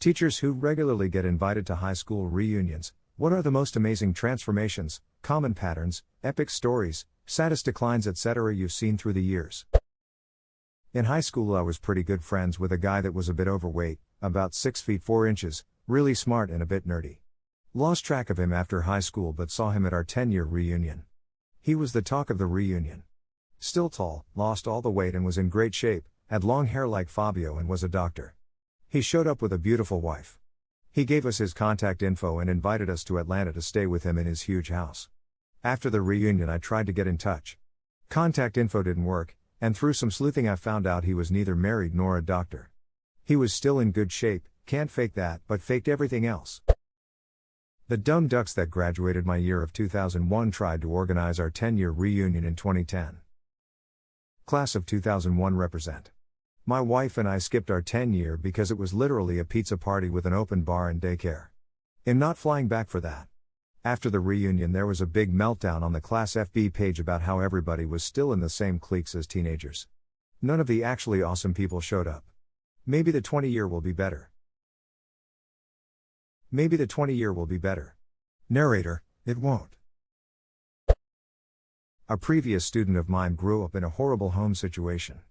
Teachers who regularly get invited to high school reunions, what are the most amazing transformations, common patterns, epic stories, saddest declines, etc. you've seen through the years? In high school I was pretty good friends with a guy that was a bit overweight, about 6 feet 4 inches, really smart and a bit nerdy. Lost track of him after high school but saw him at our 10-year reunion. He was the talk of the reunion. Still tall, lost all the weight and was in great shape, had long hair like Fabio and was a doctor. He showed up with a beautiful wife. He gave us his contact info and invited us to Atlanta to stay with him in his huge house. After the reunion I tried to get in touch. Contact info didn't work, and through some sleuthing I found out he was neither married nor a doctor. He was still in good shape, can't fake that, but faked everything else. The dumb ducks that graduated my year of 2001 tried to organize our 10-year reunion in 2010. Class of 2001 represent. My wife and I skipped our 10-year because it was literally a pizza party with an open bar and daycare. I'm not flying back for that. After the reunion there was a big meltdown on the Class FB page about how everybody was still in the same cliques as teenagers. None of the actually awesome people showed up. Maybe the 20-year will be better. Maybe the 20-year will be better. Narrator, it won't. A previous student of mine grew up in a horrible home situation.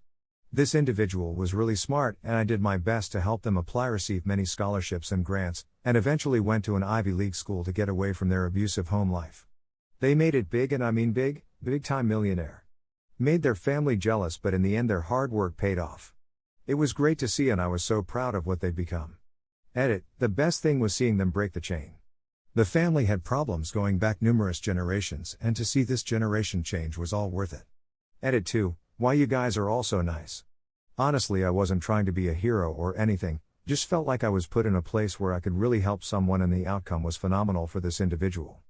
This individual was really smart and I did my best to help them apply, receive many scholarships and grants, and eventually went to an Ivy League school to get away from their abusive home life. They made it big, and I mean big time millionaire. Made their family jealous, but in the end their hard work paid off. It was great to see and I was so proud of what they'd become. Edit, the best thing was seeing them break the chain. The family had problems going back numerous generations, and to see this generation change was all worth it. Edit 2, why you guys are all so nice. Honestly, I wasn't trying to be a hero or anything, just felt like I was put in a place where I could really help someone and the outcome was phenomenal for this individual.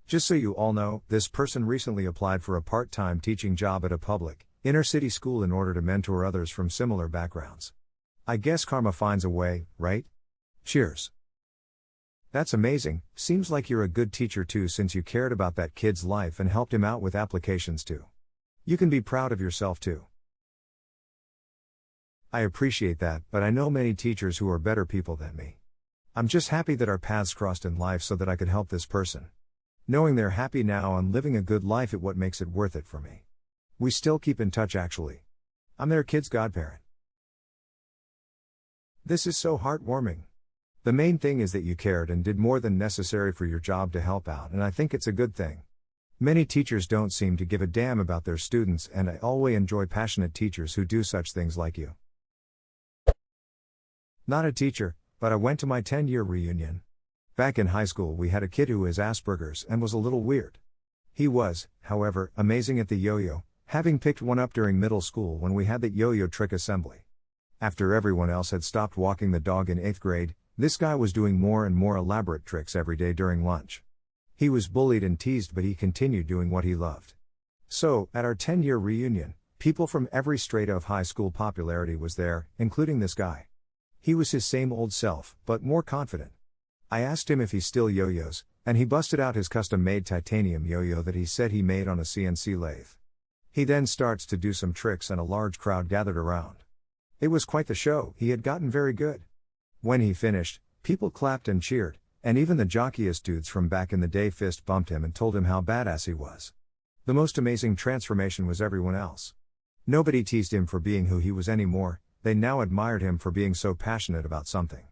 Just so you all know, this person recently applied for a part-time teaching job at a public, inner-city school in order to mentor others from similar backgrounds. I guess karma finds a way, right? Cheers. That's amazing, seems like you're a good teacher too since you cared about that kid's life and helped him out with applications too. You can be proud of yourself too. I appreciate that, but I know many teachers who are better people than me. I'm just happy that our paths crossed in life so that I could help this person. Knowing they're happy now and living a good life is what makes it worth it for me. We still keep in touch actually. I'm their kid's godparent. This is so heartwarming. The main thing is that you cared and did more than necessary for your job to help out, and I think it's a good thing. Many teachers don't seem to give a damn about their students, and I always enjoy passionate teachers who do such things like you. Not a teacher, but I went to my 10-year reunion. Back in high school we had a kid who has Asperger's and was a little weird. He was, however, amazing at the yo-yo, having picked one up during middle school when we had the yo-yo trick assembly. After everyone else had stopped walking the dog in 8th grade, this guy was doing more and more elaborate tricks every day during lunch. He was bullied and teased, but he continued doing what he loved. So, at our 10-year reunion, people from every strata of high school popularity was there, including this guy. He was his same old self, but more confident. I asked him if he still yo-yos, and he busted out his custom-made titanium yo-yo that he said he made on a CNC lathe. He then starts to do some tricks and a large crowd gathered around. It was quite the show, he had gotten very good. When he finished, people clapped and cheered, and even the jockiest dudes from back in the day fist bumped him and told him how badass he was. The most amazing transformation was everyone else. Nobody teased him for being who he was anymore, they now admired him for being so passionate about something.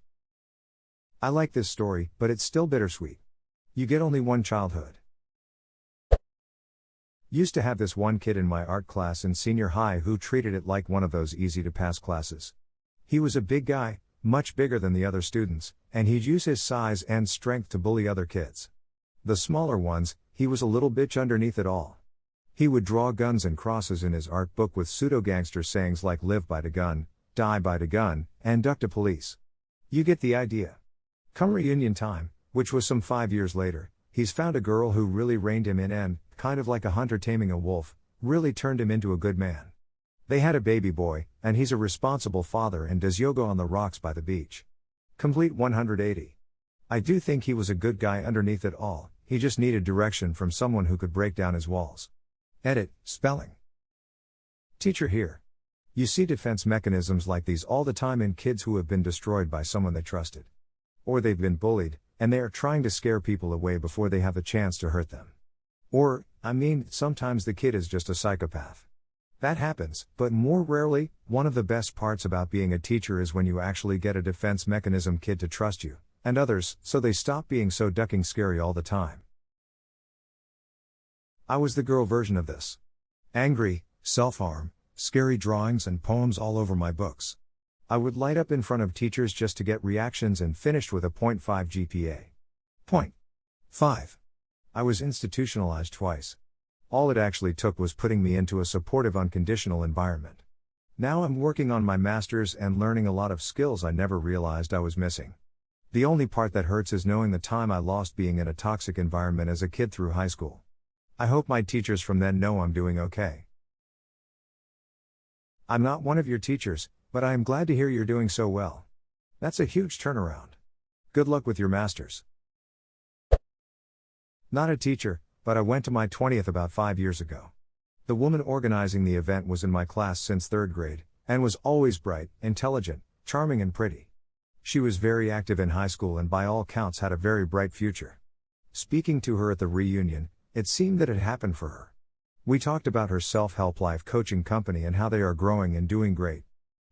I like this story, but it's still bittersweet. You get only one childhood. Used to have this one kid in my art class in senior high who treated it like one of those easy-to-pass classes. He was a big guy, much bigger than the other students, and he'd use his size and strength to bully other kids. The smaller ones, he was a little bitch underneath it all. He would draw guns and crosses in his art book with pseudo-gangster sayings like live by the gun, die by the gun, and duck to police. You get the idea. Come reunion time, which was some 5 years later, he's found a girl who really reined him in and, kind of like a hunter taming a wolf, really turned him into a good man. They had a baby boy, and he's a responsible father and does yoga on the rocks by the beach. Complete 180. I do think he was a good guy underneath it all, he just needed direction from someone who could break down his walls. Edit, spelling. Teacher here. You see defense mechanisms like these all the time in kids who have been destroyed by someone they trusted. Or they've been bullied, and they are trying to scare people away before they have the chance to hurt them. Or, sometimes the kid is just a psychopath. That happens, but more rarely, one of the best parts about being a teacher is when you actually get a defense mechanism kid to trust you, and others, so they stop being so ducking scary all the time. I was the girl version of this. Angry, self-harm, scary drawings and poems all over my books. I would light up in front of teachers just to get reactions and finished with a 0.5 GPA. 0.5. I was institutionalized twice. All it actually took was putting me into a supportive unconditional environment. Now I'm working on my master's and learning a lot of skills I never realized I was missing. The only part that hurts is knowing the time I lost being in a toxic environment as a kid through high school. I hope my teachers from then know I'm doing okay. I'm not one of your teachers, but I am glad to hear you're doing so well. That's a huge turnaround. Good luck with your master's. Not a teacher, but I went to my 20th about 5 years ago. The woman organizing the event was in my class since 3rd grade, and was always bright, intelligent, charming and pretty. She was very active in high school and by all counts had a very bright future. Speaking to her at the reunion, it seemed that it happened for her. We talked about her self-help life coaching company and how they are growing and doing great.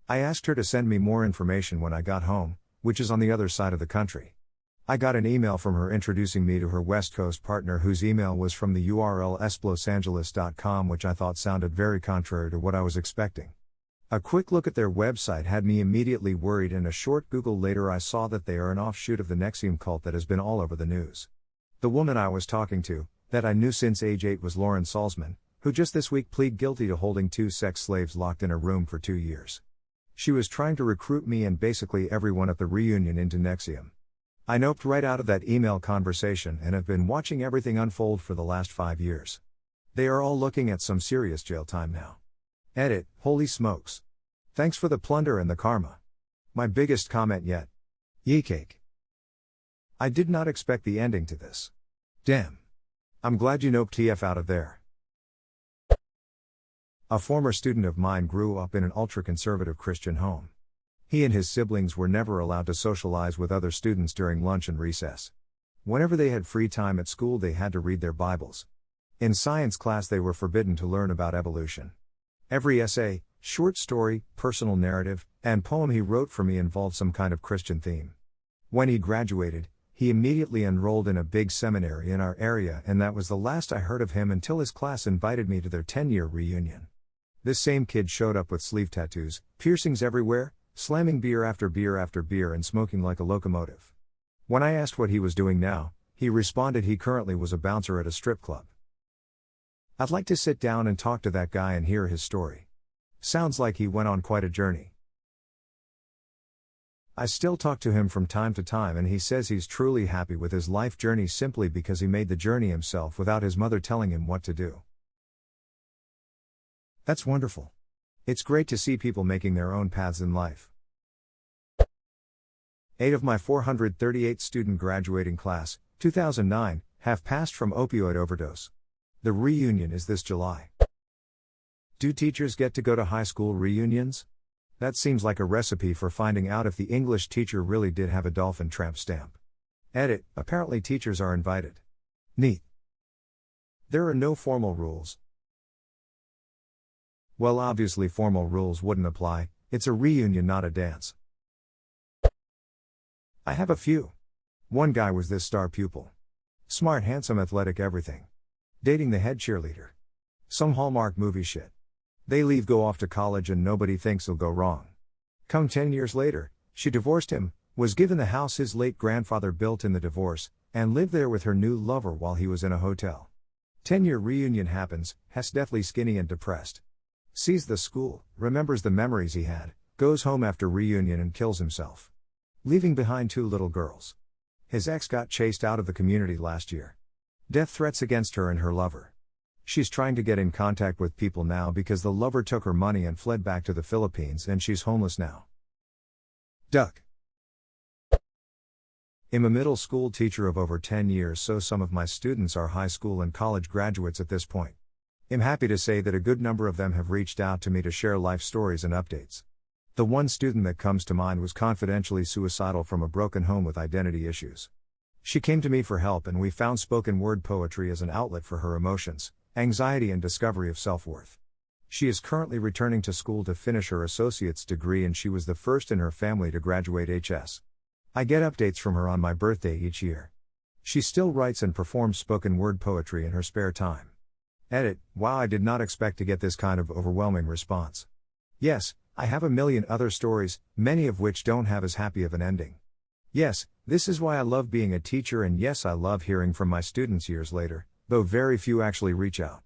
I asked her to send me more information when I got home, which is on the other side of the country. I got an email from her introducing me to her West Coast partner whose email was from the URL esplosangeles.com, which I thought sounded very contrary to what I was expecting. A quick look at their website had me immediately worried, and a short Google later I saw that they are an offshoot of the NXIVM cult that has been all over the news. The woman I was talking to, that I knew since age 8, was Lauren Salzman, who just this week pleaded guilty to holding 2 sex slaves locked in a room for 2 years. She was trying to recruit me and basically everyone at the reunion into NXIVM. I noped right out of that email conversation and have been watching everything unfold for the last 5 years. They are all looking at some serious jail time now. Edit, holy smokes. Thanks for the plunder and the karma. My biggest comment yet. Yee cake. I did not expect the ending to this. Damn. I'm glad you noped TF out of there. A former student of mine grew up in an ultra-conservative Christian home. He and his siblings were never allowed to socialize with other students during lunch and recess. Whenever they had free time at school, they had to read their Bibles. In science class, they were forbidden to learn about evolution. Every essay, short story, personal narrative, and poem he wrote for me involved some kind of Christian theme. When he graduated, he immediately enrolled in a big seminary in our area, and that was the last I heard of him until his class invited me to their 10-year reunion. This same kid showed up with sleeve tattoos, piercings everywhere, slamming beer after beer after beer and smoking like a locomotive. When I asked what he was doing now, he responded he currently was a bouncer at a strip club. I'd like to sit down and talk to that guy and hear his story. Sounds like he went on quite a journey. I still talk to him from time to time, and he says he's truly happy with his life journey simply because he made the journey himself without his mother telling him what to do. That's wonderful. It's great to see people making their own paths in life. 8 of my 438 student graduating class, 2009, have passed from opioid overdose. The reunion is this July. Do teachers get to go to high school reunions? That seems like a recipe for finding out if the English teacher really did have a dolphin tramp stamp. Edit, apparently teachers are invited. Neat. There are no formal rules. Well, obviously formal rules wouldn't apply, it's a reunion, not a dance. I have a few. One guy was this star pupil. Smart, handsome, athletic, everything. Dating the head cheerleader. Some Hallmark movie shit. They leave, go off to college, and nobody thinks he'll go wrong. Come 10 years later, she divorced him, was given the house his late grandfather built in the divorce, and lived there with her new lover while he was in a hotel. 10-year reunion happens, Hess deathly skinny and depressed. Sees the school, remembers the memories he had, goes home after reunion and kills himself. Leaving behind 2 little girls. His ex got chased out of the community last year. Death threats against her and her lover. She's trying to get in contact with people now because the lover took her money and fled back to the Philippines, and she's homeless now. Duck. I'm a middle school teacher of over 10 years, so some of my students are high school and college graduates at this point. I'm happy to say that a good number of them have reached out to me to share life stories and updates. The one student that comes to mind was confidentially suicidal from a broken home with identity issues. She came to me for help, and we found spoken word poetry as an outlet for her emotions, anxiety, and discovery of self-worth. She is currently returning to school to finish her associate's degree, and she was the first in her family to graduate HS. I get updates from her on my birthday each year. She still writes and performs spoken word poetry in her spare time. Edit: wow, I did not expect to get this kind of overwhelming response. Yes, I have a million other stories, many of which don't have as happy of an ending. Yes, this is why I love being a teacher, and yes, I love hearing from my students years later, though very few actually reach out.